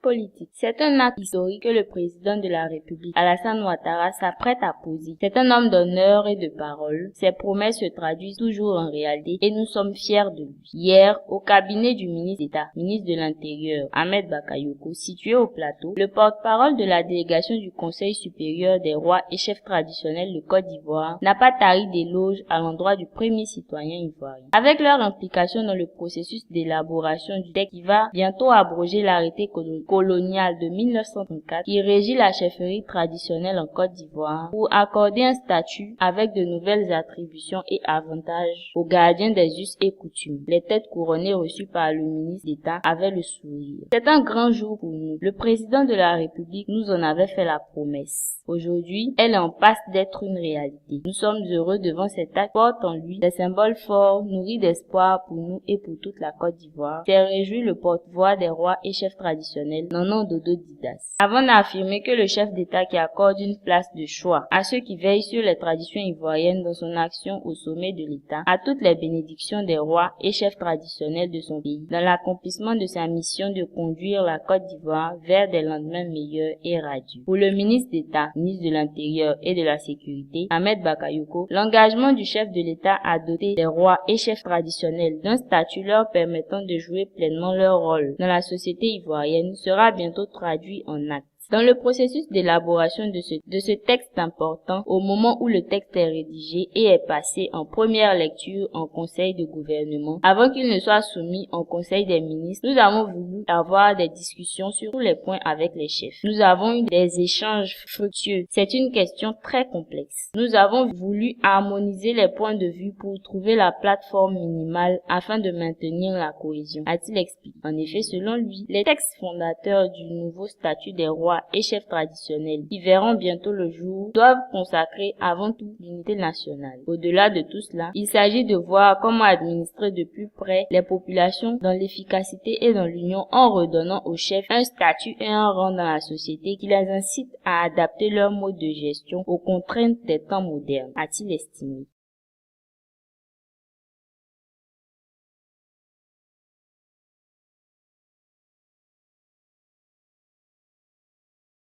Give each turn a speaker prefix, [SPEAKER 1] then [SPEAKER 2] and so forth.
[SPEAKER 1] politique. C'est un acte historique que le président de la République, Alassane Ouattara, s'apprête à poser. C'est un homme d'honneur et de parole. Ses promesses se traduisent toujours en réalité et nous sommes fiers de lui. Hier, au cabinet du ministre d'État, ministre de l'Intérieur, Ahmed Bakayoko, situé au plateau, le porte-parole de la délégation du Conseil supérieur des rois et chefs traditionnels de Côte d'Ivoire n'a pas tari d'éloges à l'endroit du premier citoyen ivoirien. Avec leur implication dans le processus d'élaboration du texte qui va bientôt abroger l'arrêté colonial de 1934 qui régit la chefferie traditionnelle en Côte d'Ivoire pour accorder un statut avec de nouvelles attributions et avantages aux gardiens des us et coutumes. Les têtes couronnées reçues par le ministre d'État avaient le sourire. C'est un grand jour pour nous. Le président de la République nous en avait fait la promesse. Aujourd'hui, elle est en passe d'être une réalité. Nous sommes heureux devant cet acte, porte en lui des symboles forts, nourris d'espoir pour nous et pour toute la Côte d'Ivoire. C'est réjoui le porte-voix des rois et chefs traditionnels, Nanon Dodo Didas. Avant d'affirmer que le chef d'État qui accorde une place de choix à ceux qui veillent sur les traditions ivoiriennes dans son action au sommet de l'État, a toutes les bénédictions des rois et chefs traditionnels de son pays, dans l'accomplissement de sa mission de conduire la Côte d'Ivoire vers des lendemains meilleurs et radieux. Pour le ministre d'État, ministre de l'Intérieur et de la Sécurité, Ahmed Bakayoko, l'engagement du chef de l'État à doter les rois et chefs traditionnels d'un statut leur permettant de jouer pleinement leur rôle dans la société ivoirienne sera bientôt traduit en actes. Dans le processus d'élaboration de ce texte important, au moment où le texte est rédigé et est passé en première lecture en conseil de gouvernement, avant qu'il ne soit soumis en conseil des ministres, nous avons voulu avoir des discussions sur tous les points avec les chefs. Nous avons eu des échanges fructueux. C'est une question très complexe. Nous avons voulu harmoniser les points de vue pour trouver la plateforme minimale afin de maintenir la cohésion, a-t-il expliqué. En effet, selon lui, les textes fondateurs du nouveau statut des rois et chefs traditionnels qui verront bientôt le jour doivent consacrer avant tout l'unité nationale. Au-delà de tout cela, il s'agit de voir comment administrer de plus près les populations dans l'efficacité et dans l'union en redonnant aux chefs un statut et un rang dans la société qui les incite à adapter leur mode de gestion aux contraintes des temps modernes, a-t-il estimé.